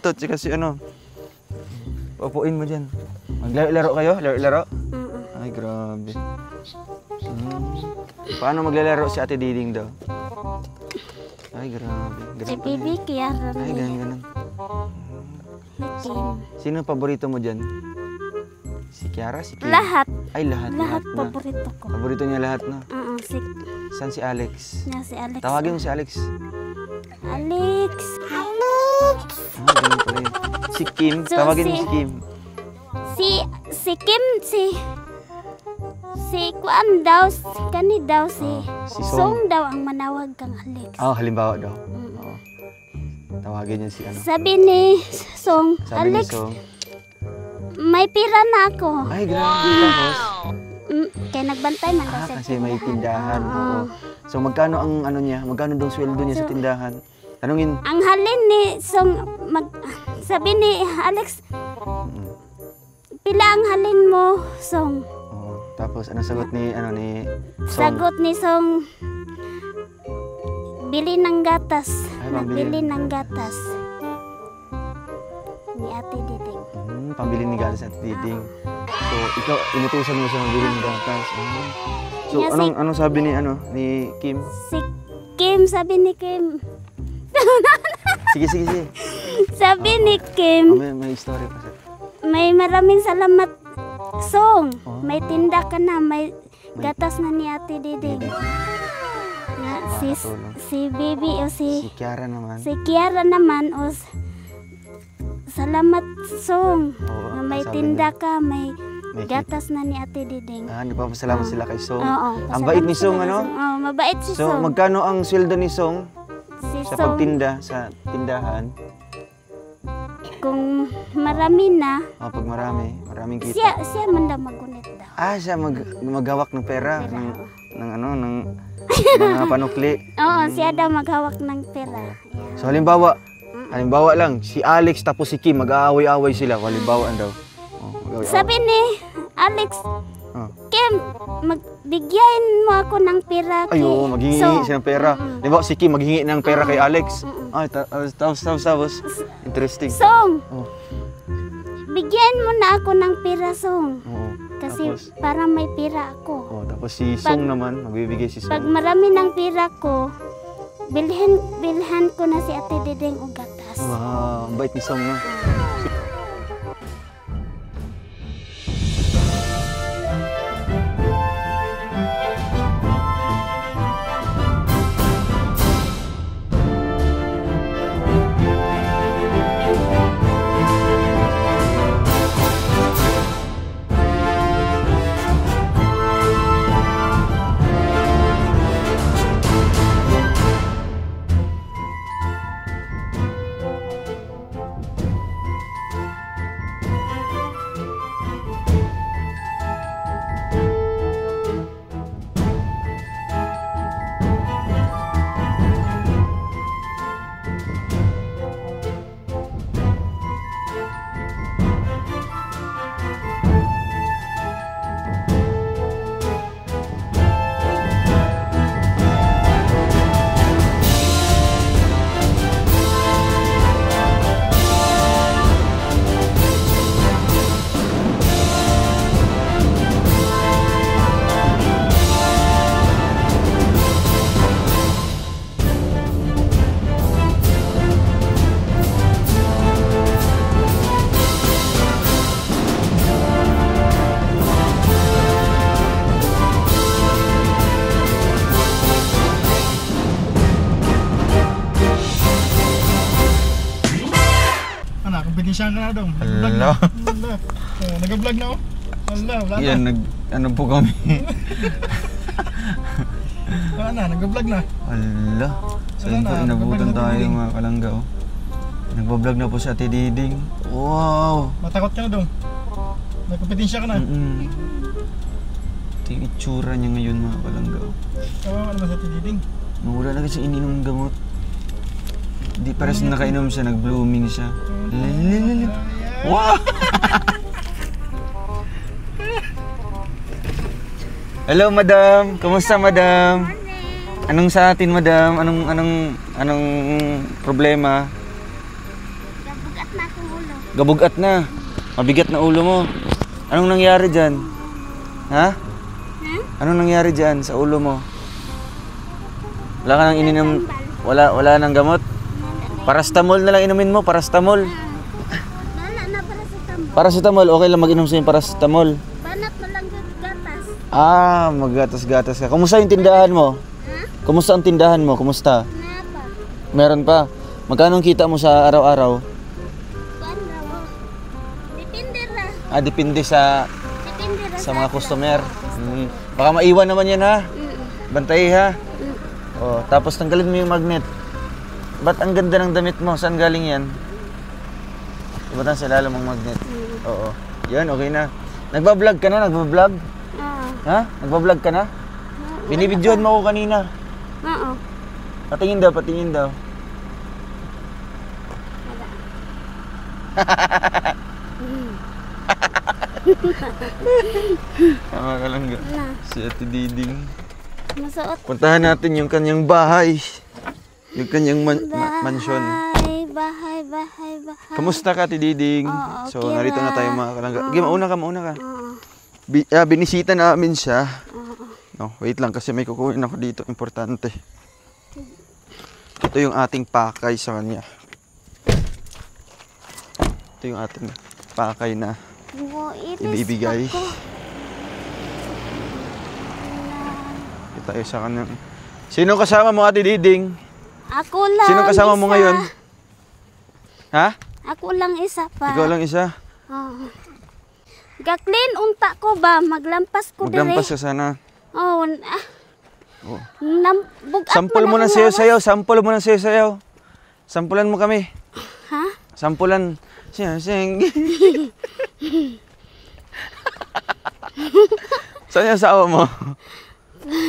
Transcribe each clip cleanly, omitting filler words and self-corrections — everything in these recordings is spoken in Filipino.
Paborito, tsaka si ano. Papuin mo dyan. Maglaro kayo? Laro? Ay, grabe. Paano maglalaro si Ate Diding daw? Ay, grabe. Si Bibi, Kiara. Ay, ganun. Kim. Sino paborito mo dyan? Si Kiara? Si Kim? Lahat. Ay, lahat Lahat na. paborito ko. Paborito niya lahat, no? Si, Saan si Alex? si Alex. Tawagin mo si Alex. Alex. Ah, ganun pala yun. Si Kim? So, Tawagin mo si Kim. Si Kim, si Kuan daw, kani daw, si Song daw ang manawag kang Alex. Halimbawa daw. Oo. Tawagin niya si ano. Sabi ni Song, Sabi Alex, ni Song. may pira na ako. Ay, grabe. Tapos? Kaya nagbantay man daw sa Kasi may tindahan. Oo. Oo. So, magkano ang ano niya? Magkano daw sweldo niya sa tindahan? Tanungin. Ang halin ni Song, sabi ni Alex, pila ang halin mo, Song? Oo. Tapos, ano sagot ni, Song? Sagot ni Song, bili ng gatas. Ay, pambili. Bili ng gatas. Ni Ate Diding. Pambili ni gatas at Diding. So, ikaw, inutusan mo siya magbili ng gatas. So, Yeah, anong sabi ni Kim? Si Kim, sabi ni Kim. Sige. Sabi ni Kim, May story pa siya. may maraming salamat, Song. Oh. May tinda ka na, may gatas na ni Ate Diding. Na, si Bibi o Si Kiara naman. si Kiara naman o salamat, Song. Oo, Na may sabi tinda niya. ka, may May gatas na ni Ate Diding. Nagpapasalamat sila kay Song. Oo, Ang bait ni pasalamat Song, sila kay ano? Oo, mabait si So, Song. magkano ang sweldo ni Song Si sa Song, pagtinda sa tindahan? kung marami na, Pag maraming kita. siya man daw magunit daw. Siya maghawak ng pera, Pera, ng mga panukli. Oo, siya daw maghawak ng pera. So halimbawa lang, si Alex tapos si Kim, mag-aaway-aaway sila. Halimbawa daw. Mag-aaway-aaway. Sabi ni Alex, Kim, magbigyan mo ako ng pera. Ay, oo, maghingi siya ng pera. Halimbawa si Kim maghingi ng pera kay Alex. Ay, tapos. Interesting. Song, Oh. bigyan mo na ako ng pera, Song. Oo. Kasi Tapos, para may pera ako. tapos si Song naman, magbibigay si Pag Song. marami ng pera ko, bilhan ko na si Ate Diding o gatas. Wow, ang bait ni Song, no? Kompetisyon ka na daw. Hello. Nag-vlog na ako. Wala na. Yan, ano po kami. Wala na, nag-vlog na. Hala. So yun po, Wala na, inabutan nagbablog na tayo Diding. mga kalangga. Nagbablog na po si Ate Diding. Wow! Matakot ka na daw. Nag-kompetisyon ka na. Ito yung itsura niya ngayon mga kalangga. Kawawa naman sa Diding. Wala na kasi ininom gamot. Di pares na nakainom siya, nag-blooming siya. Lililili. Wow! Hello, madam. Kamusta, madam? Anong sa atin, madam? Anong problema? Bugat na akong ulo. Gabugat na. Mabigat na ulo mo. Anong nangyari dyan? Ha? Anong nangyari dyan sa ulo mo? Wala ka nang ininom? Wala nang gamot? Paracetamol na lang inumin mo, paracetamol. Wala na para sa tamo. Paracetamol, okay lang mag-inom sa'yo yung paracetamol. Banat mo lang yung gatas. Ah, maggatas-gatas ka. Kumusta yung tindahan mo? Kumusta ang tindahan mo? Kumusta? Napa? Meron pa. Magkano ang kita mo sa araw-araw? Kuan raw. Depende ra. Ah, depende sa Depende ra mga customer. Baka maiwan naman yan ha. Bantay ha. Oh, tapos tanggalin mo yung magnet. Ba't ang ganda ng damit mo? Saan galing yan? Ibatan sa ilalim mong magnet. Oo. Yan, okay na. Nagbablog ka na? Nagbablog? Oo. Ha? Nagbablog ka na? Binibidyoan mo ako kanina. Oo. Patingin daw, patingin daw. Tama ka lang ga. Na. Si Ate Diding. Masuot. Puntahan natin yung kanyang bahay. Yung kanyang mansion. Bahay. Kamusta ka, Ate Diding? Oo, So, okay narito na ra. tayo mga kalangga. Okay, mauna ka. Oo. Binisita namin siya. Oo. No, wait lang kasi may kukunin ako dito. Importante. Ito yung ating pakay sa kanya. Ito yung ating pakay na ibibigay. Ito tayo sa kanya. Sino kasama mo, Ate Diding? Ako lang. Sino kasama mo isa. ngayon? Ha? Ako lang isa pa. Ikaw lang isa? Oo. Gaklin unta ko ba? Maglampas ko dire. Maglampas ka sana. Oh, Oh. Bugat Sampol mo ng sayo-sayaw. Sampol mo ng sayo-sayaw. Sampulan mo kami. Ha? Sampulan. Sing. Saan yung asawa mo?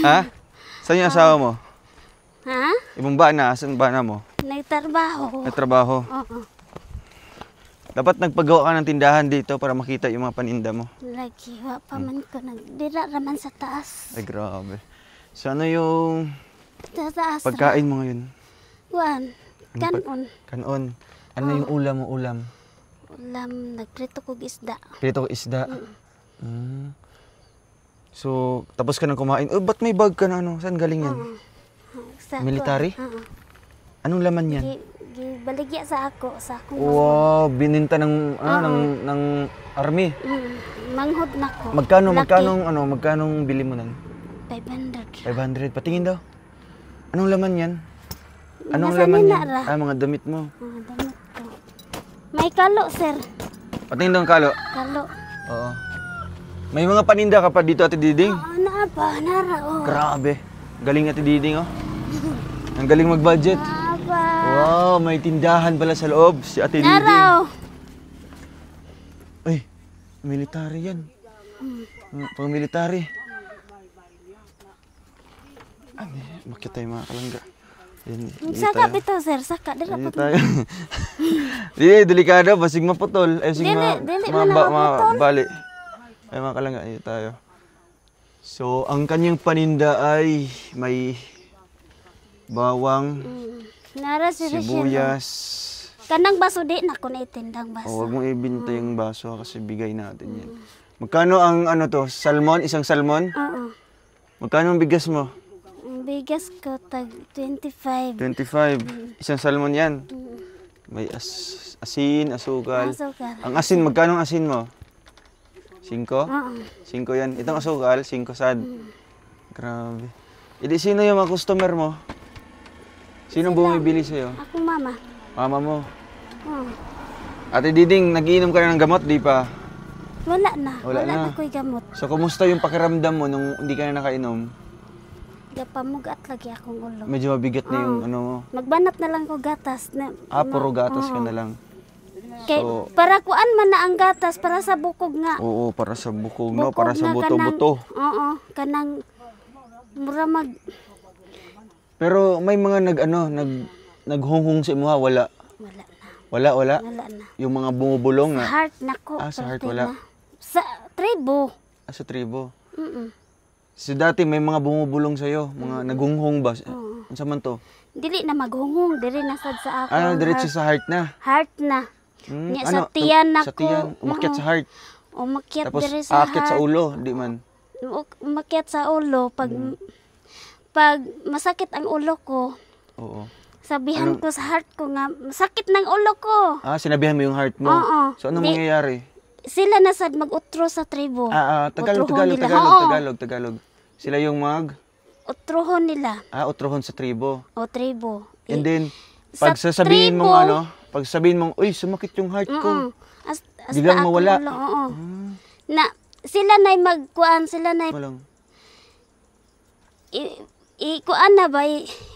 Ha? Saan yung asawa mo? Ha? Ibang bana. Saan bana mo? Nagtrabaho. Nagtrabaho. Oo. Dapat nagpagawa ka ng tindahan dito para makita yung mga paninda mo. Lagi, wa pa man ko nagdira raman sa taas. Ay, grabe. So, ano yung Sa taas. pagkain mo ngayon? Kuan. Ano Kanon. Kanon. Ano yung ulam mo? Ulam? Ulam, nagprito kog isda. Prito ko isda. So, tapos ka nang kumain. Oh, ba't may bag ka na ano? Saan galing yan? Sa Military? Oo. Anong laman yan? Gibaligya sa ako, sa akong Wow, bininta ng ng army. manghod na ko. Magkano bili mo nan? 500. 500. Patingin daw. Anong laman yan? Anong Nasa laman nina yan? ra. Mga damit mo. Damit ko. May kalo, sir. Patingin daw ang kalo. Kalo. Oo. May mga paninda ka pa dito, Ate Diding. Na ba? Nara, oh. Grabe. Galing, Ate Diding, oh. Ang galing mag-budget. Aba. Wow, may tindahan pala sa loob si Ate Diding. Nara, oh. Ay, military yan. Pang military. Bakit tayo mga kalangga? Saka bito, sir. Saka. Dira Hindi pa. tayo. Hindi, delikado. Basig maputol. Ay, sige Dili man maputol. bali. Ay, mga kalangga. Hindi tayo. So, ang kanyang paninda ay may bawang, Nara, sir. sibuyas. Kanang baso di na ko na itindang baso. Huwag mong ibinta yung baso kasi bigay natin yan. Magkano ang ano to? Salmon? Isang salmon? Oo. Magkano ang bigas mo? Ang bigas ko tag 25. 25. Isang salmon yan. May asin, asukal. Asukal. Ang asin, magkano ang asin mo? 5? Oo. 5 yan. Itong asukal, 5 sad. Grabe. Hindi, sino yung mga customer mo? Sino bumibili sa'yo? Akong mama. Mama mo. Oo. Ate Diding, nagiinom ka na ng gamot, di pa? Wala na. Wala na. ko'y gamot. So, kumusta yung pakiramdam mo nung hindi ka na nakainom? Pamugat lagi akong ulo. Medyo mabigat na yung ano mo. Magbanat na lang ko gatas. Puro gatas ka na lang. Kay, So- para kuan man na ang gatas, para sa bukog nga. Oo, para sa bukog, no? Bukog Para sa nga buto-buto. Oo, kanang mura mag Pero may mga naghunghung sa imuha, wala. wala Wala. na. Yung mga bumubulong Sa na. heart na ko. Sa heart perti wala. na. Sa tribo. Sa tribo. Mm. So dati may mga bumubulong sa'yo, mga naghunghung ba? Ano man to? Dili na maghunghong, dili na sad sa ako. Ah, ang diretso heart. sa heart na. Heart na. Nya sa tiyan Sa ako. tiyan, umakyat sa heart. Umakyat Tapos diri sa aakyat sa heart. ulo, di man. Umakyat sa ulo pag masakit ang ulo ko. Oo. Sabihan ko sa heart ko nga masakit ng ulo ko. Sinabihan mo yung heart mo. Oo. So anong mangyayari? Sila na sad mag-utro sa tribo. Tagalog. Utrohon nila. Tagalog. Sila yung Utrohon nila. utrohon sa tribo. O tribo. And then, Sa pag sasabihin tribo, mong pag sabihin mong, uy, sumakit yung heart ko. Biglang akong mawala. ulo, oo. Na sila na magkuan, sila na Walang. kuan na ba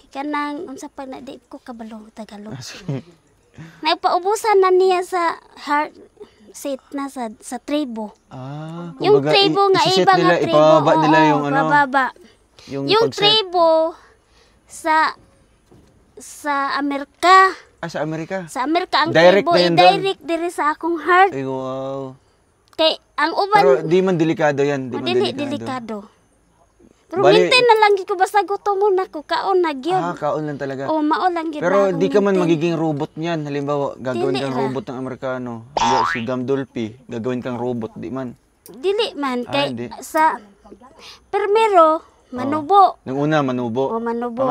kanang unsa pa na di ko kabalo Tagalog. Nagpaubusan na niya sa heart seat na sa tribo. Yung Kumbaga, tribo nga isiset iba nila, nga tribo. ipababa nila Oo, yung bababa. yung Yung pagset. tribo sa Amerika. Sa Amerika. Sa Amerika ang Direct tribo na yun i-direct diri sa akong heart. Ay, wow. Kay ang Pero uban di man delikado yan. Di man dili delikado. delikado. Pero Bali- maintain na lang gyud ko basta gutom mo na ko kaon na gyud. Kaon lang talaga. O mao lang gyud. Pero na di ka man maintain. magiging robot niyan. Halimbawa, gagawin Dili kang ra. robot ng Amerikano. Halimbawa, si Gandolfi, gagawin kang robot. Di man. Dili man kay hindi. sa primero manubo. Nung una, manubo. O manubo.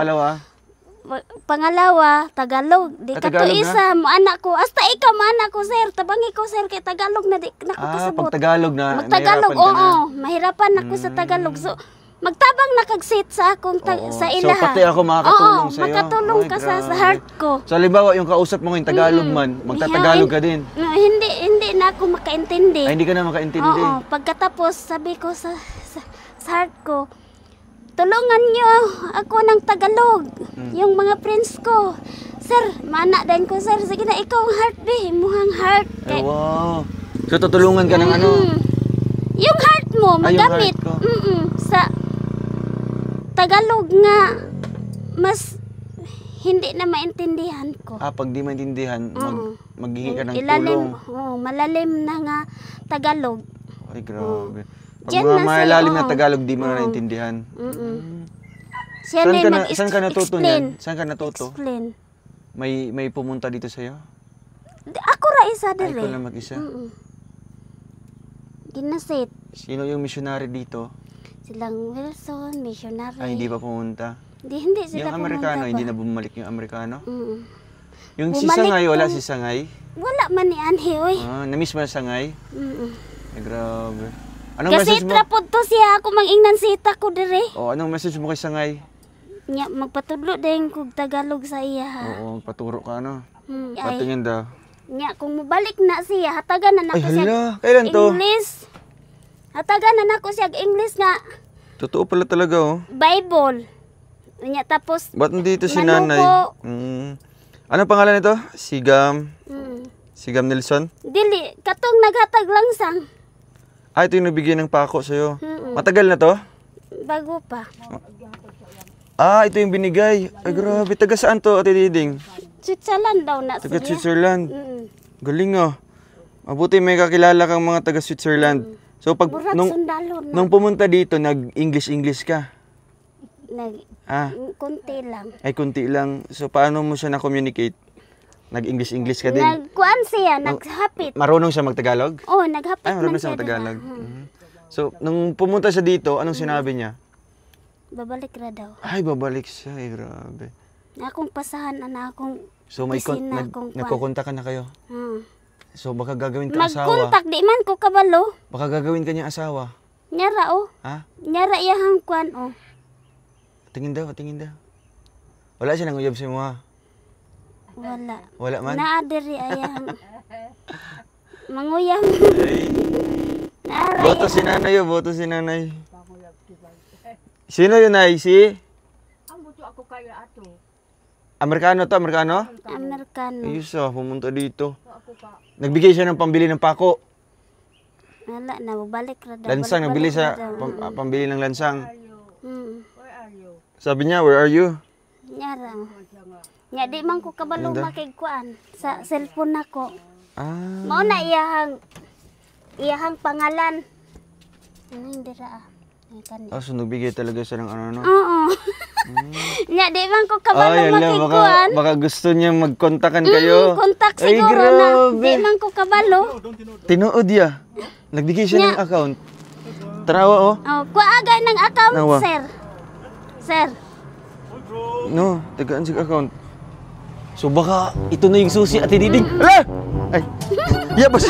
Pangalawa, Tagalog. Di ka to Tagalog na? isa mo anak ko. Hasta ikaw mo anak ko sir. Tabangi ko sir kay Tagalog na di na ko kasabot. pag Tagalog na, Magtagalog, nahirapan ka na. mahirapan ako sa Tagalog. So, magtabang na kag-sit sa akong Oo. sa So, ilaha. pati ako makakatulong Oo, sa'yo. makatulong Ay, ka sa grabe. heart ko. So, halimbawa, yung kausap mo ngayon, Tagalog man, magtatagalog ka din. No, hindi na ako makaintindi. Ay, hindi ka na makaintindi. Oo, pagkatapos sabi ko sa heart ko, tulungan niyo ako ng Tagalog. Yung mga friends ko. Sir, mana din ko sir. Sige na, ikaw ang heart be. Muhang heart. Ay, wow. So, tutulungan ka ng ano? Yung heart mo, Ay, yung magamit. heart ko. Sa Tagalog nga, mas hindi na maintindihan ko. Pag di maintindihan, maghingi ka ng Ilalim, tulong. malalim na nga Tagalog. Ay, grabe. Pag Diyan mga na malalim sa'yo, na Tagalog, di mo na naintindihan. Siya Saan na ka, yung saan ka natuto mag-explain. niyan? Saan ka natuto? Explain. May pumunta dito sa'yo? Ako ra isa Ay, dire. ikaw lang mag-isa. Ginasit. Sino yung missionary dito? Silang Wilson, missionary. Ay, hindi pa pumunta. Hindi sila Yung Amerikano, pumunta hindi pa. na bumalik yung Amerikano? Mm. Yung si Bumalik Sangay, wala pa. si Sangay? Wala man ni Anhe, oy. Na-miss mo na Sangay? Ay, grabe. Anong Kasi message mo? trapod to siya ako mangingnan sita ko dire. Anong message mo kay Sangay? Nya magpatudlo din kog Tagalog sa iya ha. Oo, paturo ka ano. Ay, Patingin daw. nya kung mabalik na siya, hatagan na Ay, nako siya. hala. Kailan to? English. Hatagan na nako siya English nga Totoo pala talaga, oh. Bible. Nya tapos Ba't nandito si Manubo. nanay? Anong pangalan nito? Sigam Nelson? dili katong naghatag lang sang Ito yung nabigyan ng pako sa'yo. Matagal na to? bago pa. Ito yung binigay. Ay, grabe. Taga saan to, Ate Diding? Switzerland daw na Taga siya. Switzerland. Mm. Galing, oh. Mabuti may kakilala kang mga taga Switzerland. So, pag Burat nung sundalo na. nung pumunta dito, nag-English ka? Nag kunti lang. Ay, kunti lang. So, paano mo siya na-communicate? Nag-English ka din? Nagkuan siya, naghapit. Marunong siya mag-Tagalog? Oh, naghapit Ay, marunong man siya siya. mag-Tagalog. diba? So, nung pumunta siya dito, anong sinabi niya? Babalik ra daw. Ay, babalik siya. Ay, grabe. Akong pasahan na akong So, may Kusina kung nagkukontak ka na kayo? So, baka gagawin ka asawa. magkontak di man ko kabalo. Baka gagawin ka niya asawa. Nyara oh. Ha? Nyara iyahang kwan oh. Tingin daw, tingin daw. Wala siya nanguyab sa mo, ha? Wala. Wala man? Naa diri ayahang manguyang. Naara Boto si nanay, oh. Boto si nanay. Sino yun, Nay? Si? Amerikano to, Amerikano? Amerikano. Ayos ah, pumunta dito. Nagbigay siya ng pambili ng pako. Wala na balik ra daw. Lansang, nagbili Balik-balik sa ra daw. pambili ng lansang. Sabi Sabi niya, where are you? Nyara. Nya di man ko kabalo makigkuan sa cellphone nako. Mao na iyahang pangalan. Ano hindi ra ah. Ay, kani. So nagbigay talaga siya ng ano, no? Oo. Nya di man ko kabalo Ay, ala, baka, makikuan. baka gusto niya magkontakan kayo. Kontak Ay, siguro na. grabe. Di man ko kabalo. Tinuod ya. Nagbigay siya ng account. Tarawa, oh. Oh, kuagay ng account, Nawa. sir. Sir. No, tagaan sig account. So baka ito na yung susi, Ate Diding. Ala! Ay, yabas.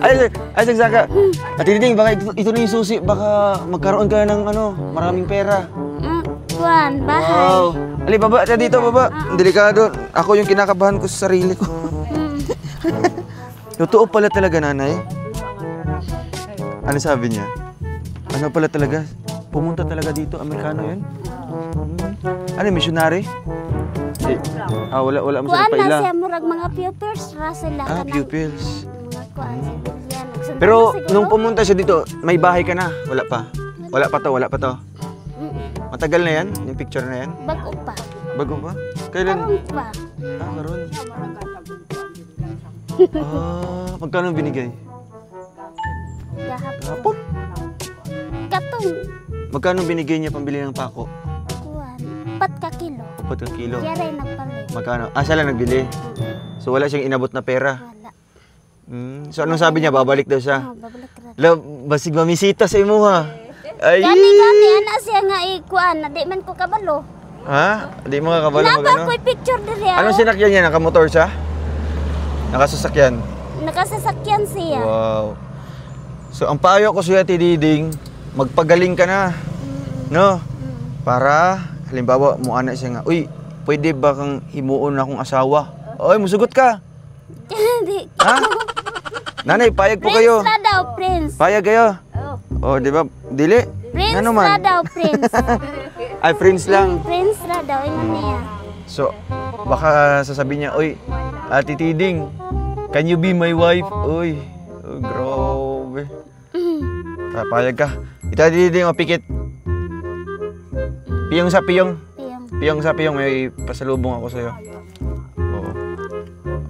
Ay, sagsaka. Ate Diding, baka ito na yung susi. Baka magkaroon ka ng maraming pera. Kuan, bahay. Wow. Ali, baba siya dito, baba. Delikado. Ako yung kinakabahan ko sa sarili ko. Totoo pala talaga, nanay. Ano sabi niya? Ano pala talaga? Pumunta talaga dito, Amerikano yun? Ano, missionary? Wala mo sa Kuan na paila. siya, murag mga pupils ra sila. kanang Pupils. Mga kuan. Yan, nagsunod Pero na siguro. nung pumunta siya dito, may bahay ka na? Wala pa? Wala pa to. Matagal na yan? Yung picture na yan? Bago pa. Bago pa? Kailan? Karong pa. Karon. Magkano binigay? Gahapon. Hapon? Katong Magkano binigay niya pambili ng pako? kuan. 4 ka kilo. 4 kilo. Yaray nagpalit. Magkano? Siya lang nagbili. So wala siyang inabot na pera. Wala. So anong sabi niya? Babalik daw siya. Oh, babalik ra. La, basig mamisita sa imo ha. Ay! Gani ana siya nga ikuan na di man ko kabalo. Ha? Di mo kakabalo Napa magano? ko'y picture diri. Anong sinakyan niya? Nakamotor siya? Nakasasakyan? Nakasasakyan siya. Wow. So ang payo ko sa Ate Diding, magpagaling ka na. No? Para, halimbawa, muana siya nga, uy, pwede ba kang himuon akong asawa? Oy, musugot ka. Di. Ha? Nanay, payag po kayo. Prince ra daw, Prince. Payag kayo. Oh, di ba? Dili? Prince Ano ra man? daw, Prince. Ay, friends lang. Prince ra daw, ingon niya. So, baka sasabihin niya, uy, Ate Tiding, can you be my wife? Uy, oh, grabe. Payag ka. Ito, Ate Tiding, mapikit. Piyong sa piyong. Piyong. Piyong sa piyong, may pasalubong ako sa'yo. Oo.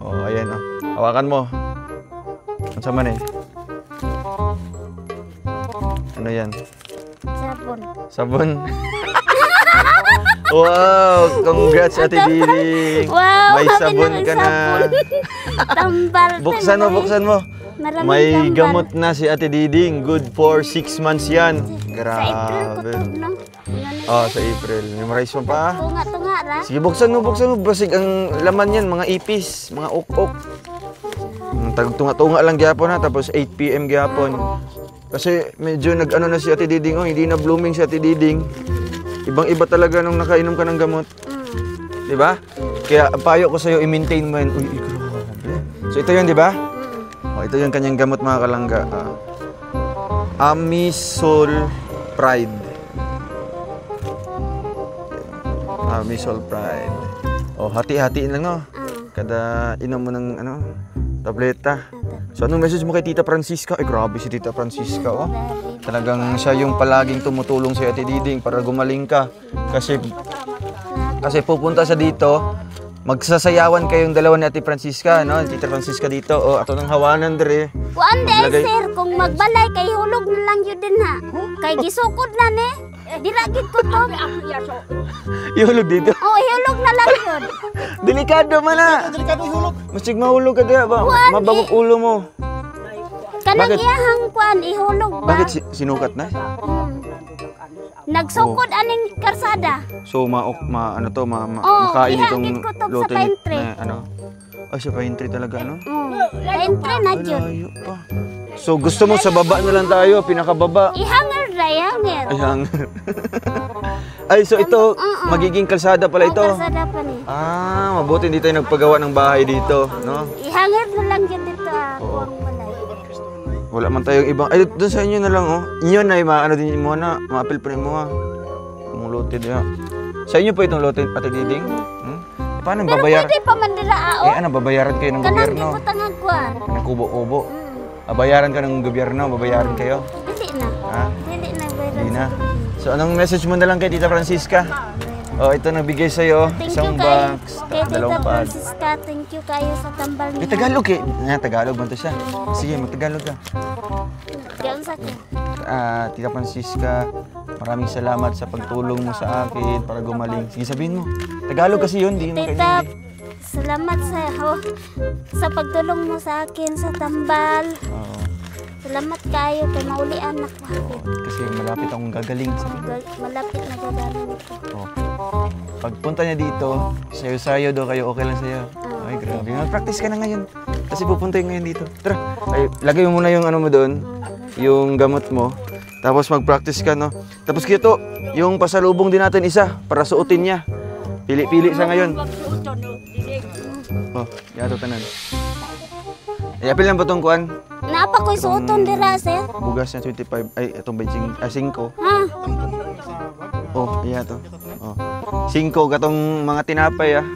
Oo, ayan o. Hawakan mo. Ano sa man eh? Ano yan? Sabon. Sabon. Wow! Congrats, Ate Diding. Wow, May kami sabon ng ka na. sabon. Tambal. Buksan mo, buksan mo. Maraming May tambal. gamot na si Ate Diding. Good for 6 months yan. Sa April ko Grabe. to, no? Oh, sa April. Memorize mo pa. Tunga-tunga ra. Sige, buksan mo, buksan mo. Basig ang laman yan, mga ipis, mga ok-ok. Tunga-tunga lang gyapon na, tapos 8 PM gyapon. Kasi medyo nag-ano na si Ate Diding, oh, hindi na blooming si Ate Diding. Ibang-iba talaga nung nakainom ka ng gamot. Di ba? Kaya ang payo ko sa'yo, i-maintain mo yan. Uy, grabe. So ito yun, di ba? Oh, ito yung kanyang gamot, mga kalangga. Amisol Pride. Amisol Pride. Oh, hati-hatiin lang, no? Kada inom mo ng tableta. So anong message mo kay Tita Francisca? Ay, grabe si Tita Francisca, oh. Talagang siya yung palaging tumutulong sa Ate Diding para gumaling ka. Kasi pupunta sa dito, magsasayawan kayong dalawa ni Ate Francisca, no? Tita Francisca dito, oh, ato ng hawanan dire. Kuan di ay Maglagay- sir, kung magbalay kay hulog na lang yun din ha. Kay gisukod na ni. Dira gid ko to. Ihulog dito. Oh, ihulog na lang yun. Delikado man na. Delikado ihulog. Masig mahulog ka diya ba? Juan, Mabagok ulo mo. Kanang Bakit? iyahang kuan ihulog ba? Bakit sinukat na? Nagsukod aning karsada. So Oh, makain ihagit itong ko to sa luto pine ni tree. Ay, sa pine tree talaga, no? Entry na jud. Layo pa. So gusto mo sa baba na lang tayo, pinakababa. Ihanger ra yanger. Ay, Ay, so ito, magiging kalsada pala ito. Karsada pa ni. Mabuti hindi tayo nagpagawa ng bahay dito, no? Ihanger na lang yun dito kuang balay. Wala man tayong ibang... Ay, doon sa inyo na lang, oh. Inyo na, ano din mo na, maapil pa rin mo, ha. Kung lote diya. Sa inyo po itong lote, Ate Diding? Paano Pero babayaran? pwede pa man dira Babayaran kayo ng Kanang gobyerno? gibutang ang kuan. Ng kubo-kubo? Babayaran ka ng gobyerno, babayaran kayo? Dili na. Ha? Dili na bayran. Hindi na. So, anong message mo na lang kay Tita Francisca? Oh, ito nagbigay sa'yo. Thank Isang you kay, box. kay Tita Dalawang pad. Francisca. Thank you kayo sa tambal niya. Tagalog eh. Nga, Tagalog ba ito siya? Sige, mag-Tagalog ka. Diyan sa akin. Tita Francisca, maraming salamat sa pagtulong mo sa akin para gumaling. Sige, sabihin mo. Tagalog kasi yun, di mo Tita, kaintindi. salamat sa pagtulong mo sa akin sa tambal. Oo. Salamat kayo kay maulian ako. Kasi malapit akong gagaling. Malapit na gagaling ako. Oh. Pagpunta niya dito, sayo-sayo daw kayo, okay lang sa'yo. Ay, grabe. Mag-practice ka na ngayon. Kasi pupunta yung ngayon dito. Tara, ay, lagay mo muna yung ano mo doon, yung gamot mo. Tapos mag-practice ka, no? Tapos kito, yung pasalubong din natin isa para suotin niya. Pili-pili sa ngayon. Oh, yato tanan. Ay, apil lang ba itong kuhan? Napa ko'y suoton dira, sir? Bugas na 25, ay, itong 5. Ha? Oh, iya to. Oh. 5 katong mga tinapay ah.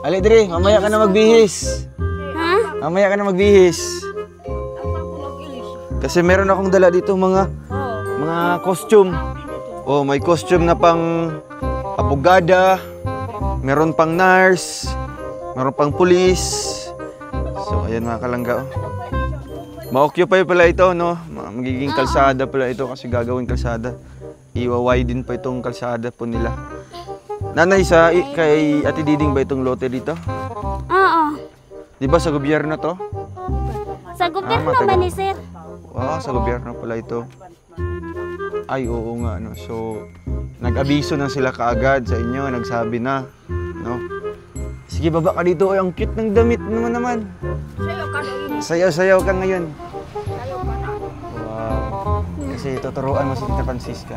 Ali dire, mamaya ka na magbihis. Ha? Mamaya ka na magbihis. Kasi meron akong dala dito mga costume. Oh, may costume na pang abogada, meron pang nurse, meron pang police. So, ayan mga kalangga. Oh. Ma-occupy pala ito, no? Magiging kalsada pala ito kasi gagawin kalsada. Iwa-widen pa itong kalsada po nila. Nanay, kay Ate Diding ba itong lote dito? Oo. Di ba sa gobyerno to? Sa gobyerno matagal. ba ni sir? Wow, sa gobyerno pala ito. Ay, oo nga, no? So, nag-abiso na sila kaagad sa inyo, nagsabi na, no? Sige, baba ka dito. Ay, ang cute ng damit naman. Sayaw-sayaw ka ngayon. Wow. Kasi tuturuan mo si Tita Francisca.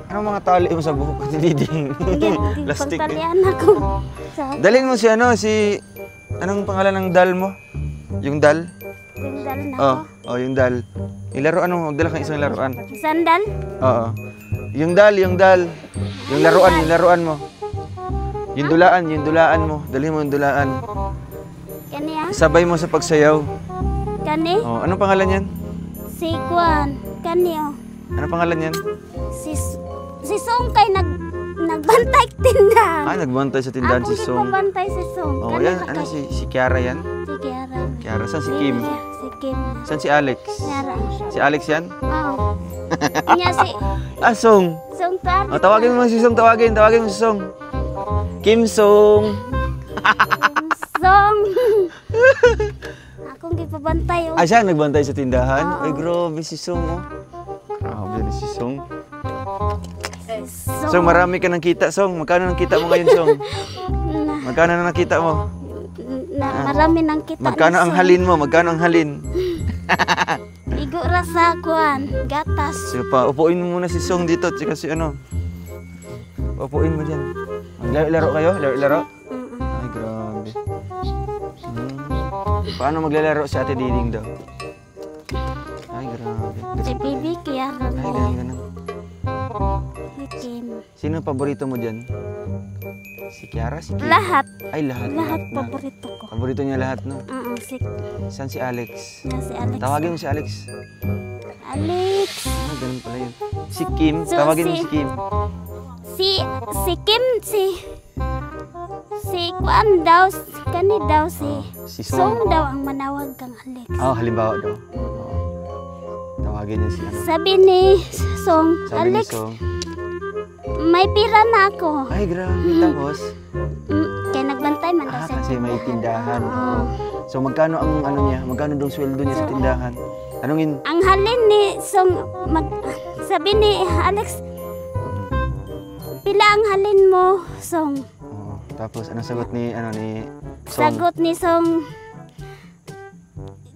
Anong mga tali mo sa buhok ni Diding? Plastic. Pagtalian ako. Dalhin mo si anong pangalan ng dal mo? Yung dal? Sandal na Oh, ako. yung dal. Yung laruan mo, magdala kang isang laruan. Sandal? Oo. Yung dal. Yung laruan mo. Yung dulaan mo. Dalhin mo yung dulaan. Kani ah? Sabay mo sa pagsayaw. Kani? Oh, anong pangalan yan? Si Kwan. Kani oh. Anong pangalan yan? Si Song kay nagbantay tindahan. Nagbantay sa tindahan si Song. Ako bantay si Song. Oh, Kani yan. ka Ano kay- si Kiara yan? Si Kiara. Kiara. Saan si Kim? Si Kim. Saan si Alex? Kiara. Si Alex yan? Oo. Niya si Song. Song Tar. Oh, tawagin mo si Song. Tawagin mo si Song. Kim Song. Song. Akong gipabantay oh. Siya nagbantay sa tindahan? Ay, grabe si Song, oh. Grabe na si Song. Song, marami ka nang kita, Song. Magkano nang kita mo ngayon, Song? Magkano nang nakita mo? Marami nang kita. Magkano ang halin mo? Magkano ang halin? Igo ra sa kuan, gatas. So, upuin mo muna si Song dito. Tsaka si ano. Upuin mo dyan. Maglaro kayo? Laro? Ay, grabe. Paano maglalaro si Ate Diding daw? Ay, grabe. Si Bibi Kiara. Ay, ganun. Si Kim. Sino ang paborito mo dyan? Si Kiara? Si Kim? Lahat. Ay, lahat Lahat na. paborito ko. Paborito niya lahat, no? Si Saan si Alex? si Alex. Tawagin mo si Alex. Alex. Ganun pala yun. Si Kim? So, Tawagin mo si- si Kim. Si Kim si kuan daw kani daw Si Song Song. daw ang manawag kang Alex. Halimbawa daw. Tawagin niya si ano. Sabi ni Song, Sabi ni Alex, Song. may pira na ako. Ay, grabe. Tapos? Kaya nagbantay man daw siya. Kasi may tindahan. Oo. So, magkano ang ano niya? Magkano daw sweldo niya sa tindahan? Anongin? Ang halin ni Song, sabi ni Alex, pila ang halin mo, Song? Tapos, anong sagot ni Song? Sagot ni Song,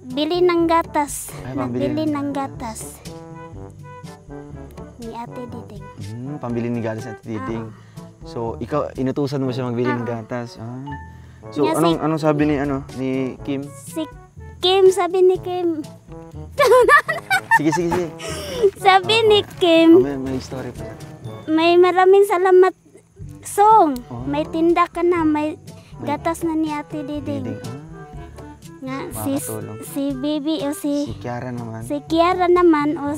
bili ng gatas. Ay, pambili. Nagbili ng gatas. Ni Ate Diding. Pambili ni gatas at Diding. So, ikaw, inutusan mo siya magbili ng gatas. So, Niya anong sabi ni Kim? Si Kim, sabi ni Kim. Sige. Sabi ni Kim, May story pa. may maraming salamat, Song. Oh. May tinda ka na, may gatas na ni Ate Diding. Diding. Nga, Makakatulong. si Bibi o Si Kiara naman. si Kiara naman o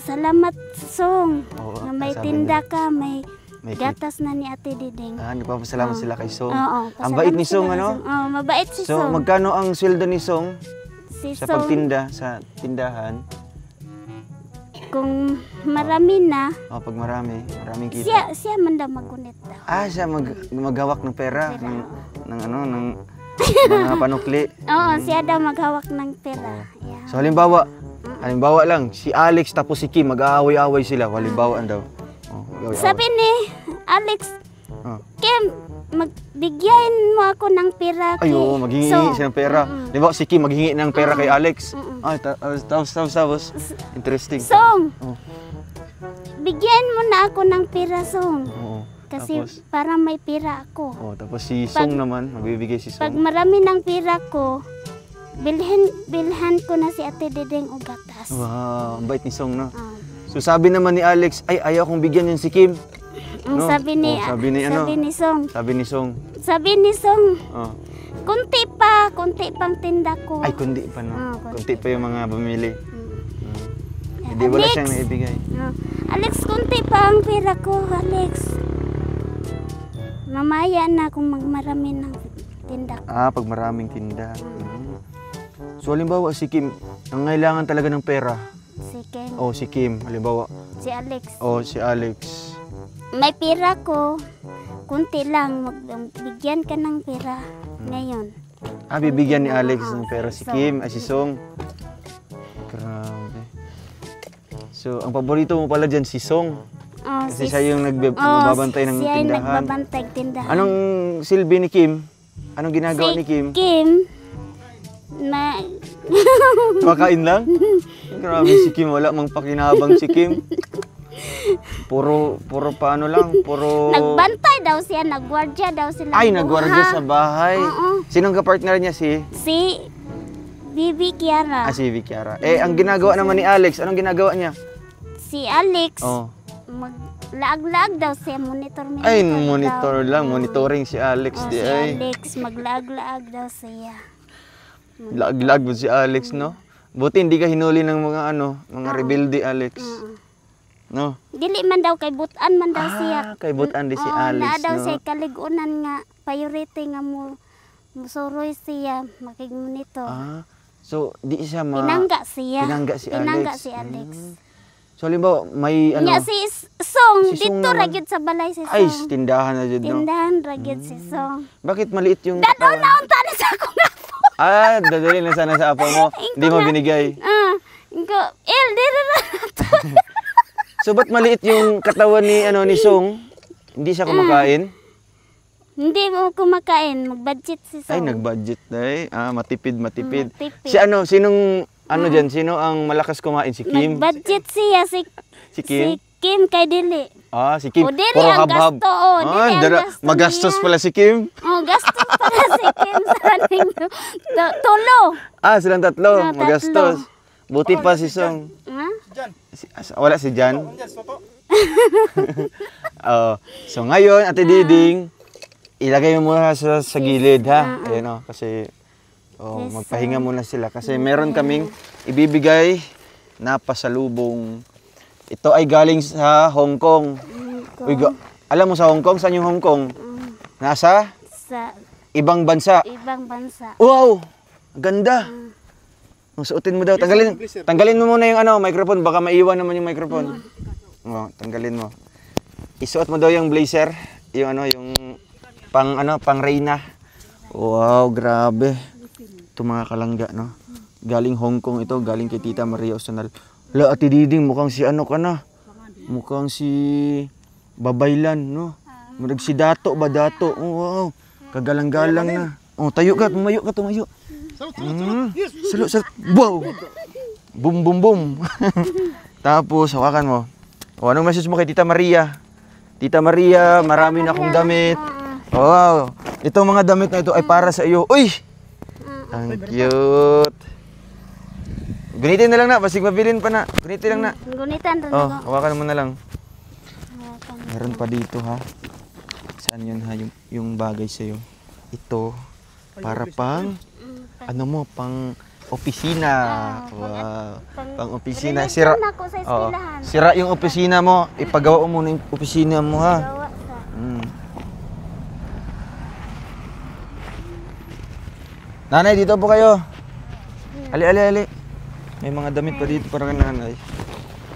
Salamat Song. Oo, Nga may sabi tinda ka, may May gatas na ni Ate Diding. nagpapasalamat sila kay Song. Oo, Ang bait ni pasalamat Song, sila ano? kay Song. Oo, mabait si So, Song. magkano ang sweldo ni Song Si sa Song, pagtinda sa tindahan? kung marami na, Pag maraming kita. siya man daw magunit daw. Siya maghawak ng pera, ng mga panukli. Oo, siya daw maghawak ng pera. Yeah. So halimbawa lang, si Alex tapos si Kim, mag-aaway-aaway sila. Halimbawa daw. Mag-aaway-aaway. Sabi ni Alex, Kim, magbigyan mo ako ng pera kay Ay, oo, maghingi siya ng pera. Di ba, si Kim maghingi ng pera kay Alex. Tapos. Interesting. Song, Oh. bigyan mo na ako ng pera, Song. Oo. Kasi Tapos? para may pera ako. Tapos si Song naman, magbibigay si Pag Song. marami ng pera ko, bilhan ko na si Ate Diding o gatas. Wow, ang bait ni Song, no? Ah. So sabi naman ni Alex, ayaw kong bigyan yun si Kim. Ang No? sabi ni sabi ni Song. Sabi ni Song. Sabi ni Song, Oh. kunti pang tinda ko. Ay, kundi pa, no? Kundi pa yung mga bumili. Mm. Hindi wala Alex! siyang naibigay. Alex, kunti pa ang pera ko, Alex. Mamaya na kung magmarami ng tinda ko. Pag maraming tinda. So halimbawa si Kim, ang kailangan talaga ng pera. Si Ken, Si Kim, halimbawa. si Alex. Si Alex. May pera ko, kunti lang, bigyan ka ng pera ngayon. Bibigyan ni Alex ng pera si Kim, si Song. Grabe. So, ang paborito mo pala dyan si Song. Kasi siya yung nagbabantay ng siya yung tindahan. nagbabantay tindahan. Anong silbi ni Kim? Anong ginagawa ni Kim? Kim, Makain lang? Grabe si Kim, wala mang pakinabang si Kim. Puro paano lang, puro... nagbantay daw siya, nagwardya daw sila. Ay, nagwardya sa bahay. Oo. Sinong kapartner niya si? Si Bibi Kiara. Si Vikiara. Ang ginagawa naman ni Alex, anong ginagawa niya? Si Alex, Oh. maglaag-laag daw siya, monitor Ay, daw. monitor lang, monitoring si Alex. Oh, Di si ay. Alex, maglaag-laag daw siya. Lag-lag mo si Alex, no? Buti hindi ka hinuli ng mga mga rebelde, Alex. No? Dili man daw kay butan man daw siya. Kay butan di si Oo, Alex, naa daw no? siya kaligunan nga priority nga mo musuroy siya makig-monitor. So, di siya Pinangga siya. Pinangga si Pinangga Alex. si Alex. So, halimbawa, may Nya si Song, Si Song dito naman. ragyod sa balay si Song. Ay, tindahan na dyan, no? Tindahan ragyod si Song. Bakit maliit yung Dadaw katawan? naunta na sa akong apo. Dadali na sana sa apo mo. Hindi mo binigay. Dito na to. So, ba't maliit yung katawan ni Song? Hindi siya kumakain? Hindi mo kumakain, mag-budget si Song. Ay, nag-budget na matipid. Matipid. Sinong dyan? Sino ang malakas kumain? Si Kim? Nag-budget siya si Kim? Kim kay Dili. Si Kim. O, dili Puro ang hab-hab. gasto, dili ang gasto magastos niya. pala si Kim. Gastos pala si Kim sa aning tulo. Silang tatlo. Tatlo. Magastos. Buti pa si Song. Ha? Jan. Wala si Jan. Jan, soto. So ngayon, Ate Diding, ilagay mo muna sa gilid, ha? Ayan, kasi magpahinga muna sila. Kasi meron kaming ibibigay na pasalubong. Ito ay galing sa Hong Kong. Uy, alam mo sa Hong Kong? Saan yung Hong Kong? Nasa Sa ibang bansa. ibang bansa. Wow! Ganda! Suotin mo daw. Tanggalin mo muna yung microphone. Baka maiwan naman yung microphone. Tanggalin mo. Isuot mo daw yung blazer. Yung yung pang reyna. Wow, grabe. Ito mga kalangga, no? Galing Hong Kong ito. Galing kay Tita Maria Osanal. Ate Diding, mukhang si ka na. Mukhang si Babaylan, no? Murag si Dato ba, Dato? Wow. Kagalang-galang na. Tayo ka. Tumayo ka, tumayo. Salud. Wow! Boom, boom, boom. Tapos, hawakan mo. Anong message mo kay Tita Maria? Tita Maria, marami na akong damit. Wow! Itong mga damit na ito ay para sa iyo. Uy! Ang cute. Gunitin na lang na. Basig mabilin pa na. Gunitin lang na. Gunitan rin ako. Hawakan mo na lang. Meron pa dito, ha? Saan yun, ha? Yung bagay sa'yo. Ito, para pang opisina. Wow. Pang opisina. Relax Sira. na ako sa Oo. eskwelahan. Sira yung opisina mo. Ipagawa mo muna yung opisina mo ha. Gawa sa... Mm. Nanay, dito po kayo. Ali. May mga damit pa dito para kay nanay.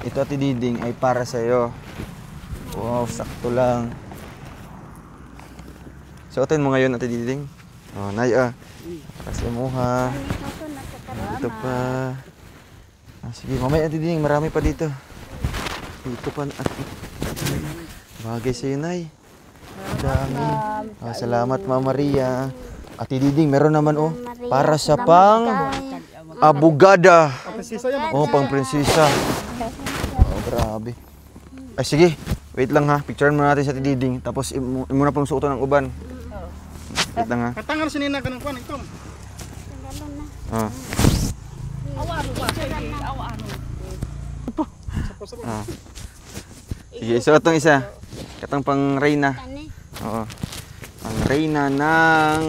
Ito, Ate Diding, ay para sa'yo. Wow, sakto lang. Suotin mo ngayon, Ate Diding. Oh, nay Kasi mo ha. Ako nagkakaroon. Ito pa. Sige, mamaya, Ate Diding, marami pa dito. Dito pa. Bagay sa'yo, nay. Dami. Salamat, Mama Maria. Ate Diding, meron naman para sa pang abogada. Prinsesa yan. Oh, pang prinsesa. Oh, grabe. Ay, sige. Wait lang ha. Picturean mo natin sa Ate Diding. Tapos, muna pang suotan ng uban. Wait lang ha. Katangan si Nina ka ng kuwan. Ito. Tagalon na. Ah. Ah. Sige, suot tong isa. Katang pang reyna. Kani. Oo. Pang reyna ng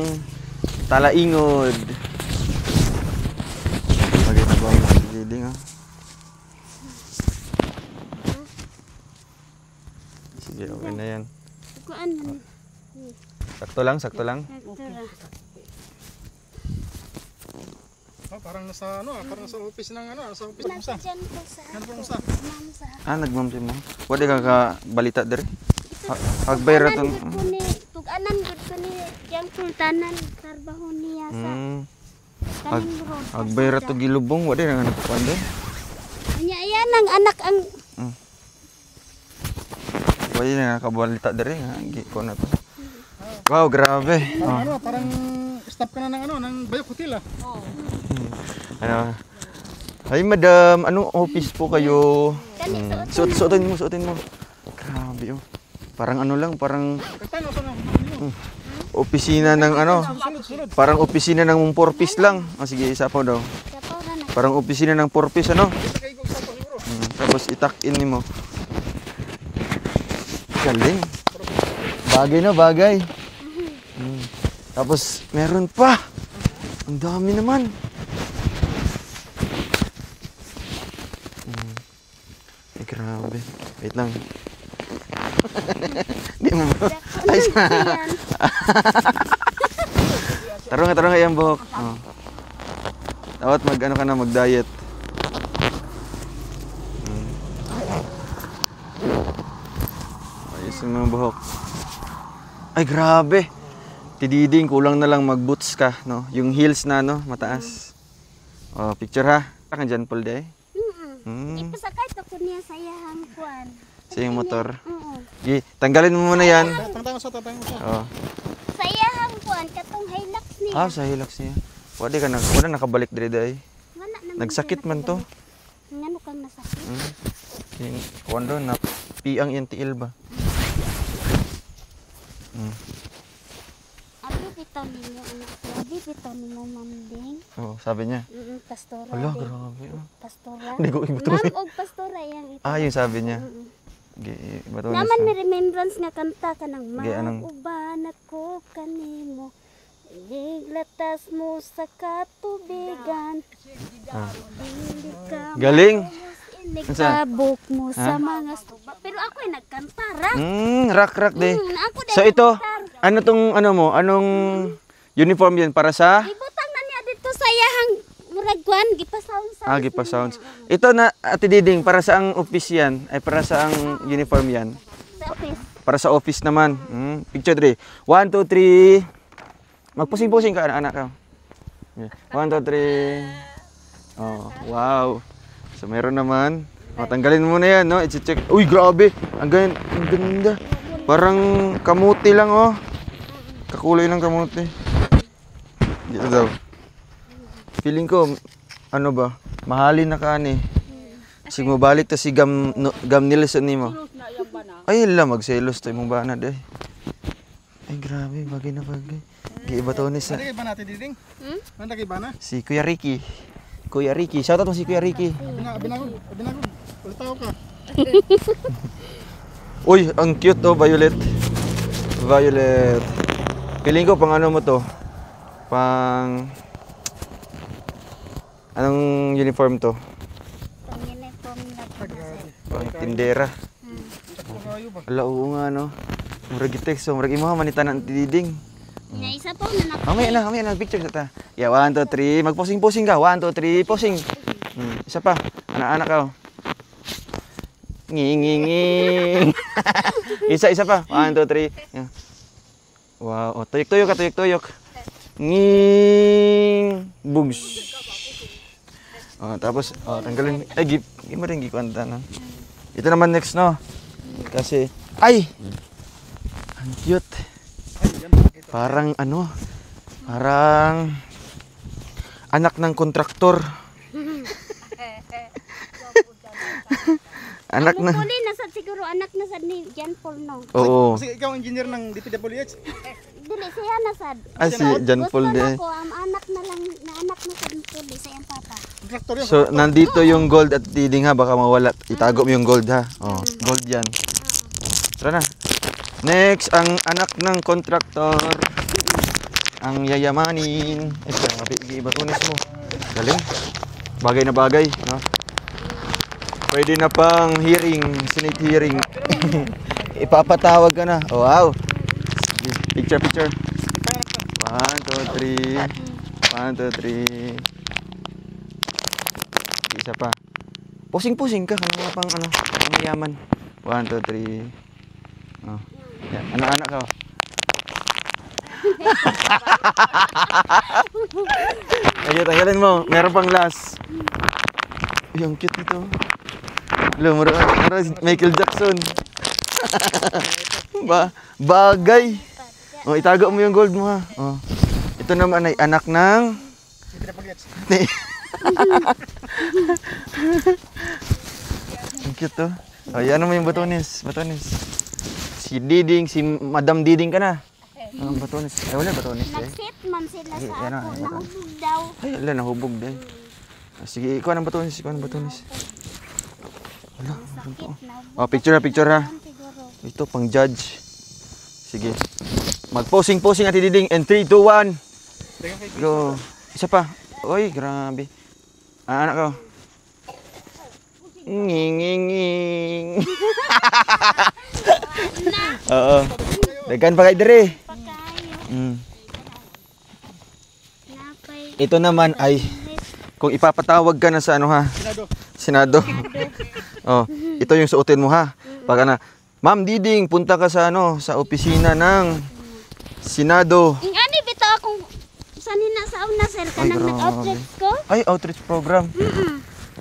Talaingod. Bagay na ba ang Ate Diding ha? Sige, okay na yan. Kuan man. Sakto lang, sakto lang. Nagtura. Oh, parang nasa parang sa office ng sa office ng usa. Nagdyan ko sa... Yan po usa. Ma'am sa... Nagmamsi mo. Wala ka balita dere. Hagbay ra ton. Tug-anan gud ko ni yang sultanan trabaho niya sa kaning road. Hagbay ra to gilubong, wala na nagkuan din. Nya yan ang anak ang Wala na nakabalita dere nga gi ko na to. Wow, grabe. Parang parang staff ka na ng ng Bayok Hotel ah. Ano? Ay, madam, anong office po kayo? kani Suotin mo. Grabe oh. Parang ano lang, parang Katangan sa nang. opisina ng Sulod. parang opisina ng 4-piece lang. Sige, isa pa daw. Kapaw ra na. Parang opisina ng 4-piece ano? Kay go sa siguro. Tapos itak-in mo. Galing. Bagay na bagay. Tapos meron pa. Ang dami naman. Ay, grabe. Wait lang. Di mo. Ay, tarong nga yung buhok. Oh. Dapat mag-ano ka na, mag-diet. Ayos yung mga buhok. Ay, grabe. Tididing, kulang na lang mag-boots ka, no? Yung heels na, no? Mataas. Oh, picture ha. Kan dyan, Paul, day. Ipasakay to ko niya sa iyang kuan. Sa yung motor. Oo. Sige, tanggalin mo muna yan. Tangtangan sa. Oh. Sa iyang kuan katong Hilux niya. Sa Hilux niya. Wala nakabalik diri day. Wala naman. Nagsakit man to. Ngano kang nasakit? Yung kuwando na piang yung tiil ba? Abi bitaw ninyo anak ko. Abi bitaw ninyo mamding. Oh, sabi niya. Pastora. Hala, din. grabe. Pastora. Hindi ko ibuto. Ma'am og pastora yang ito. Yung sabi niya. Bato Naman may remembrance nga kanta ka ng anong- mauban ako kanimo. Iglatas mo sa katubigan. Hindi ka Galing. Inikabok mo sa mga stupa. Pero ako ay nagkanta rock. Rock day. Ako So ito, ano tong anong uniform yan para sa ibutang na niya dito sa iyahang murag kuan gipasound sa. Gipa Sounds. Ito na Ate Diding para sa ang office yan, ay para sa ang uniform yan. Sa office. Para sa office naman. Picture 3. 1 2 3. Magpusing-pusing ka anak ka. 1 2 3. Oh, wow. So meron naman. Tanggalin mo na yan, no? I-check. Uy, grabe. Ang ganda. Parang kamuti lang, oh. Kakulay ng kamuti. Dito daw. Feeling ko, ano ba? Mahalin na ka, ani. Sige mo balik to si Gam Nilsson ni mo. Ay, magselos to imong banad, eh. Ay, grabe. Bagay na bagay. Giiba to ni sa... Ano kay ba natin diding? Ano kay ba na? Si Kuya Ricky. Kuya Ricky. Shoutout mo si Kuya Ricky. Binagod. Ulit tao ka. Uy, ang cute to, Violet. Violet. Piling ko pang ano mo to? Pang Anong uniform to? Itong uniform na po na sir. Pang tindera. Kayo ba? Ala, oo nga, no? Murag i-text, so murag imo manitan ng tididing. Nga isa po na Mamaya na, picture sa ta. Yeah, 1, 2, 3. Mag-posing-posing ka. 1, 2, 3, posing. Isa pa. Anak-anak ka. Nging. Isa pa. 1, 2, 3. Yeah. Wow, oh, tuyok-tuyok ka, tuyok-tuyok. Nging. Bugs. Oh, tapos, oh, tanggalin. Ay, give mo rin gikwanta, no? Ito naman next, no? Kasi, ay! Ang cute. Parang ano, parang anak ng kontraktor. Anak na. Puli na sa siguro anak na sa ni Jan Paul no. Oo. Kasi ikaw engineer ng DPWH. Dili siya na sad. Ah, si Jan Paul Gusto din. na ko ang anak na lang na anak na sa puli sa iyang papa. Kontraktor yun. So, nandito yung gold at tiding ha, baka mawala. Itago mo yung gold ha. Oh, gold yan. Tara na. Next, ang anak ng kontraktor. Ang yayamanin. Ito, batunis mo. Galing. Bagay na bagay, no? Pwede na pang hearing, Senate hearing. Ipapatawag ka na. Oh, wow. Sige, picture. 1, 2, 3. 1, 2, 3. Isa pa. Pusing-pusing ka. Kaya mga pang ano, pang yaman. 1, 2, 3. Oh. Yan. Anak-anak ka. Ayun, tanggalin mo. Meron pang last. Ay, ang cute nito. Alam, mura Michael Jackson. Bagay. Oh, itago mo yung gold mo ha. Oh. Ito naman ay anak ng DPWH. Ang cute to. Ay, ano mo yung batonis? Si Diding, si Madam Diding ka na. Ang batonis. Ay, wala batonis eh. Nag-sit man sila Ay, sa yan na, ako. yan na. Nahubog daw. Ay, wala, nahubog din. Ah, sige, ikaw ang batonis, Sakit na. Oh, picture ha. Siguro. Ito, pang judge. Sige. Mag-posing at Diding. And 3, 2, 1. Go. Isa pa. Oy, grabe. Ah, anak ko. Nging. Oo. Daghan pa kay dire. Pagkayo. Napay. Ito naman ay kung ipapatawag ka na sa ano ha, Senado. Oh, ito yung suotin mo ha. Pag na, Ma'am Diding, punta ka sa ano, sa opisina ng Senado. Ang ani bitaw akong sanina sa una sir kanang grabe. nag-outreach ko. Ay, outreach program.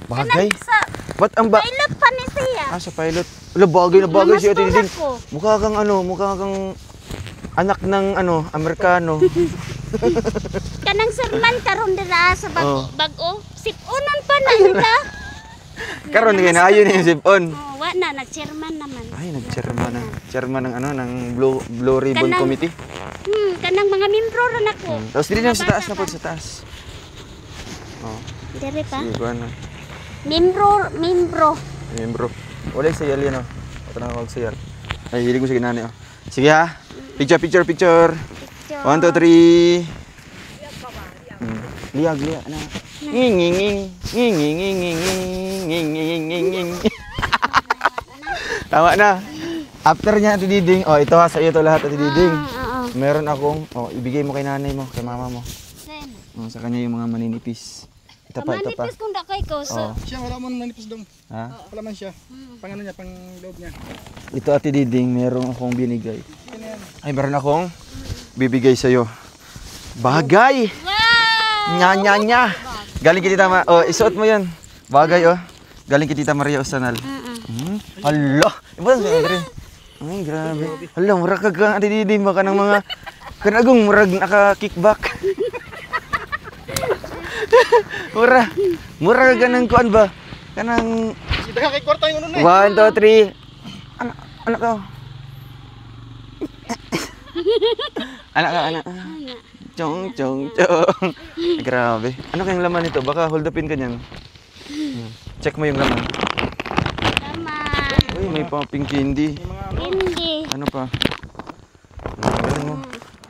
Bagay. Kanang sa Ba't ang ba? pilot pa ni siya. Ah, sa pilot. Wala, bagay na bagay si Ate Diding. ko. Mukha kang anak ng ano, Amerikano. Kanang serman karon dira sa Oh. bag-o. Sipunon pa na nila. Karon nga na ayon yung sipon. Oh, wa na nag-chairman naman. Ay, nag-chairman na. Chairman ng ano, ng Blue Ribbon Kanang- Committee. Kanang mga membro ra nako. Tapos dili na sa taas na po, sa taas. Oh, Dire pa. sige, kuha na. Membro. Membro. Wala yung sayal yan, oh. Ito na ako sayal. Ay, hilig ko sige nani, oh. Sige ha. Picture. Picture. 1, 2, 3. Liag. Ano? Nging. Tama na. After niya, Ate Diding. Oh, ito ha, sa iyo to lahat, Ate Diding. Oo. Meron akong, oh, ibigay mo kay nanay mo, kay mama mo. Sen. Oh, sa kanya yung mga maninipis. Ito pa. Manipis kung da kay ko Oh. sa. Siya wala man manipis dong. Ha? Wala man siya. Pang ano niya, pang loob niya. Ito, Ate Diding, meron akong binigay. Yan yan. Ay, meron akong bibigay sa'yo. Bagay! Wow! Nya. Galing kay Tita oh, isuot mo yan. Bagay, oh. Galing kay Tita Maria Osanal. Hala! Iba lang sa'yo, Andre. Ay, grabe. Hala, murag ka, Ate Diding, baka ng mga kanagong murag naka-kickback. Murag ka ng kuan ba? Kanang Sige, kay kwarta yung ano na 1, 2, 3. Anak ka. Anak. Chong. Grabe. Ano kayong laman nito? Baka hold upin ka niyan. Check mo yung laman. Tama. Uy, may pang-pink candy. Hindi. Ano pa? Ano mo?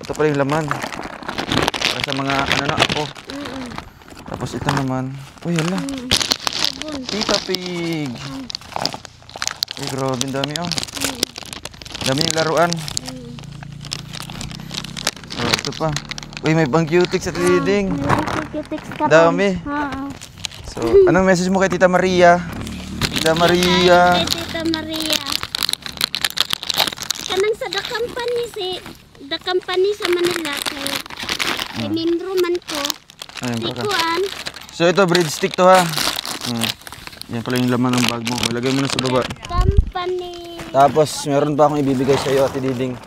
Ito pala yung laman. Para sa mga, ako. Tapos ito naman. Uy, hala. Sabon. Tita Pig. Uy, grabe, ang dami oh. Dami yung laruan. Oh, ito pa. Uy, may pang cutex at leading. Dami. Oo. So, anong message mo kay Tita Maria? Tita Maria. Kay Tita Maria. Kanang sa the company sa Manila kay membro man ko. Ayun pa ka. Sikuan. So, ito breadstick to ha. Yan pala yung laman ng bag mo. Ilagay mo na sa baba. Company. Tapos, meron pa akong ibibigay sa iyo, Ate Diding.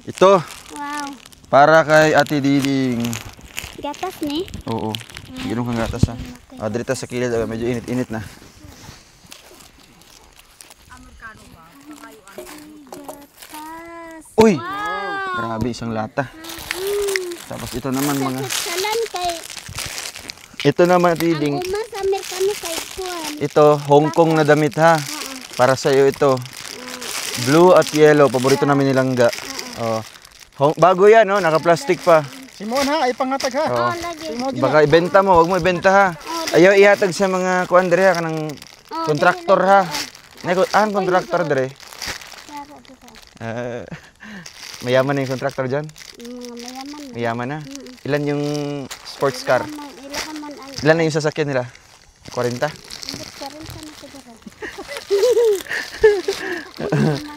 Ito, Wow. para kay Ate Diding. Gatas ni. Oo. Ginong kang gatas ha. Dirita sa kilid, medyo init-init na. Gatas. Uy! Wow. Grabe, isang lata. Tapos ito naman mga... Salan kay Ito naman, Ate Diding. Uma sa Amerikano kay Kuan. Ito, Hong Kong na damit ha. Para sa iyo ito. Blue at yellow, paborito namin ni Langga. Oh. Bago yan, no? Naka-plastic pa. Simon ha, ay pangatag ha. Oh. Lagi. Baka ibenta mo, wag mo ibenta ha. Ayaw ihatag sa mga kuan dire ha, kanang kontraktor ha. Kontraktor dire. Mayaman na yung kontraktor dyan? Mayaman. Mayaman na? Ilan yung sports car? Ilahan man ang Ilan na yung sasakyan nila? 40? karon sa siguro.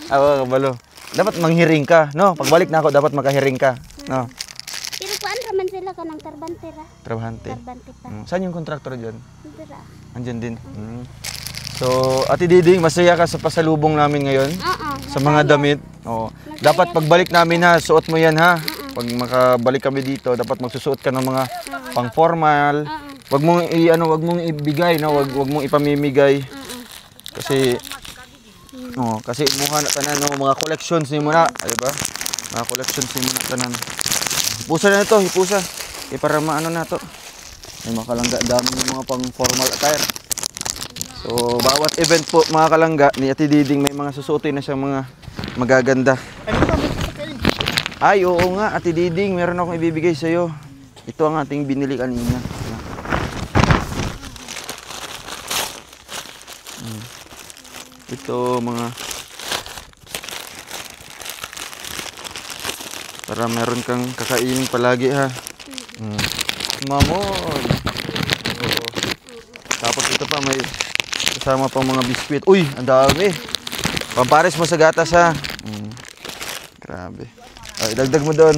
Ako, kabalo. Dapat manghiring ka, no? Pagbalik na ako, dapat makahiring ka, no? Pero kuan raman sila kanang tarbante ra. Trabahante. Tarbante pa. Saan yung kontraktor dyan? Dira. Andyan din. So, Ate Diding, masaya ka sa pasalubong namin ngayon? Oo. Sa mga damit. Oo. Dapat pagbalik namin ha, suot mo yan ha. Pag makabalik kami dito, dapat magsusuot ka ng mga pang-formal. Wag mong wag mong ibigay, no? Wag mong ipamimigay. Kasi kasi muha na tanan no, mga collections ni mo na, di ba? Mga collections ni mo na tanan. Hipusa na ito, hipusa. Para maano na to. May mga kalangga, dami ng mga pang-formal attire. So, bawat event po mga kalangga ni Ate Diding may mga susuotin na siyang mga magaganda. Ay, oo nga, Ate Diding, meron akong ibibigay sa iyo. Ito ang ating binili kanina. Ito mga para meron kang kakainin palagi ha. Mamon. Tapos ito pa may kasama pang mga biskwit. Uy, ang dami. Pampares mo sa gatas ha. Grabe. Ay, dagdag mo doon.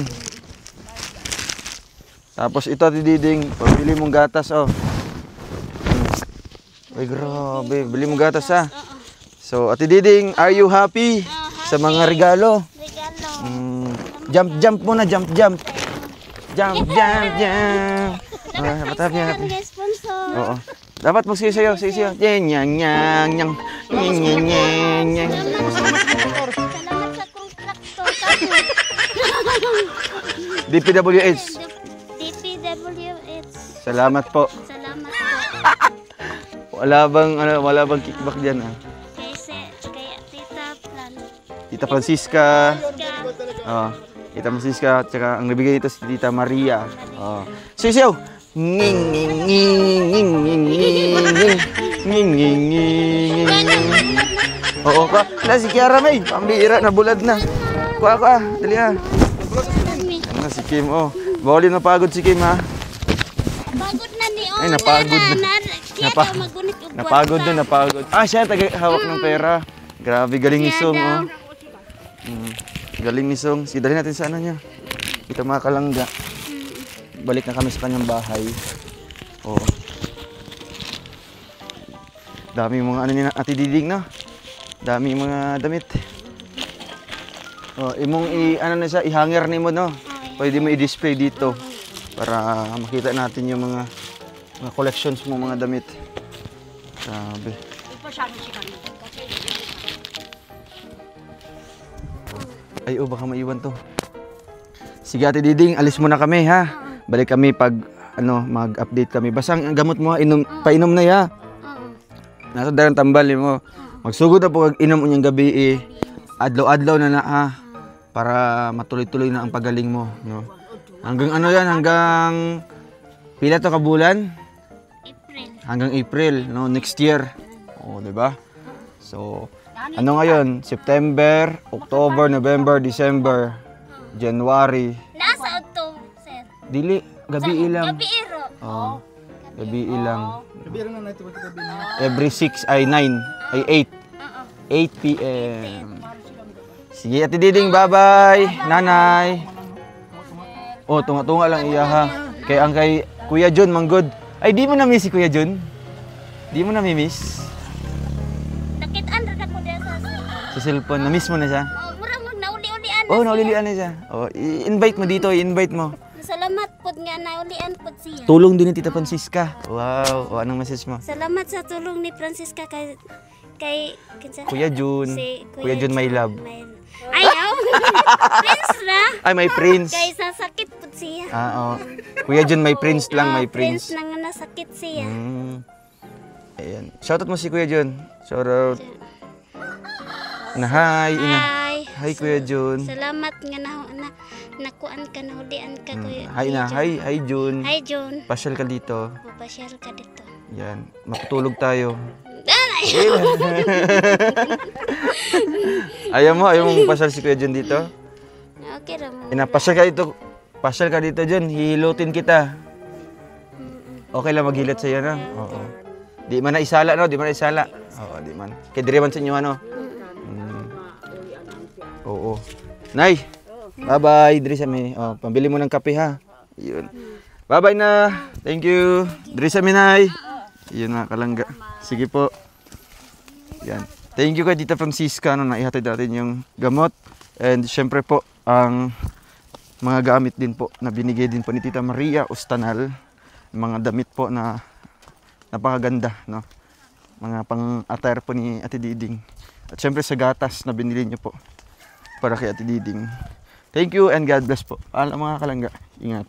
Tapos ito, Ate Diding, pabili mong gatas oh. Ay, grabe. Bili mong gatas ha. So, Ate Diding, are you happy sa mga regalo? Regalo. Jump muna, jump. Jump. Dapat happy. Mga sponsor. Oo. Dapat magsisayaw. Nyang. Salamat sa kontraktor. DPWH. DPWH. Salamat po. Salamat po. Wala bang kickback diyan ah. Kay Tita Francisca. Oh, Tita Francisca, tsaka ang nabigay dito si Tita Maria. Oh. Sisayaw. Oo ka. Wala si Kiara May. Pambira na bulad na. Kuha. Dali ha. Ano si Kim oh. Bawalin na pagod si Kim ha. Pagod na ni Ay, napagod na. Napagod. Ah, siya hawak ng pera. Grabe, galing ni Song oh. Galing ni Song. Sige, dali natin sa ano niya. Ito mga kalangga. Balik na kami sa kanyang bahay. Oh. Dami mga ano ni Ate Diding na. Dami mga damit. Oh, ano na siya, i-hanger ni mo no. Pwede mo i-display dito para makita natin yung mga collections mo, mga damit. Grabe. Ay, baka maiwan to. Sige, Ate Diding, alis muna kami ha. Balik kami pag mag-update kami. Basta ang gamot mo, painom na ya. Nasa darang tambal mo. Magsugod na po kag inom unyang gabi adlaw-adlaw na ha. Para matuloy-tuloy na ang pagaling mo, no. Hanggang hanggang pila to ka bulan? hanggang April, no, next year. Oh, 'di ba? So, ano ngayon? September, October, November, December, January. Nasa auto, sir. Dili, gabi ilang. Gabi iro. Oh. Gabi ilang. Biro na natin pagkita din. Every 6 ay 9 ay 8. 8 p.m. Sige, Ate Diding, bye-bye. Nanay. Oh, tunga-tunga lang iya ha. Kay ang kay Kuya John manggod. Ay, di mo na miss si Kuya John? Di mo na miss? Nakitaan ra ko diya sa Sa cellphone, na-miss mo na siya? Oh, murag nauli-ulian. Oh, naulilian na siya. Oh, i-invite mo dito, i-invite mo. Salamat pod nga naulian pod siya. Tulong din ni Tita Francisca. Wow, oh, anong message mo? Salamat sa tulong ni Francisca kay kinsa? Kuya Jun. Si Kuya Jun, my love. Ayaw. Prince na. Ay, my prince. Kay sasakit pod siya. Oh. Kuya Jun, my prince lang, my Prince prince. nang nasakit siya. Ayan. Shoutout mo si Kuya Jun. Shoutout. Na hi. Ina. Hi. Hi, Kuya Jun. Salamat nga nakuan ka nahulian ka kuya. Hi na. Hi, Jun. Hi Jun. Pasyal ka dito. Papasyal ka dito. Yan. Matutulog tayo. Ayaw mo pasyal si Kuya Jun dito? Okay ra mo. Pasyal ka dito. Pasyal ka dito, Jun. Hihilutin kita. Okay lang maghilot sa'yo, no? Oo. Di man na isala, no? Di man na isala. Oo, di man. Kaya di man sa inyo, ano? Oo. Nay! Bye-bye, Diri sa mi. Oh, pambili mo ng kape, ha? Yun. Bye-bye na. Thank you. Diri sa mi, Nay. Yun na, kalangga. Sige po. Yan. Thank you kay Tita Francisca, no, na ihatid natin yung gamot. And syempre po, ang mga gamit din po na binigay din po ni Tita Maria Ustanal. Mga damit po na napakaganda, no? Mga pang-attire po ni Ate Diding. At syempre sa gatas na binili niyo po para kay Ate Diding. Thank you and God bless po. Alam mga kalangga, ingat.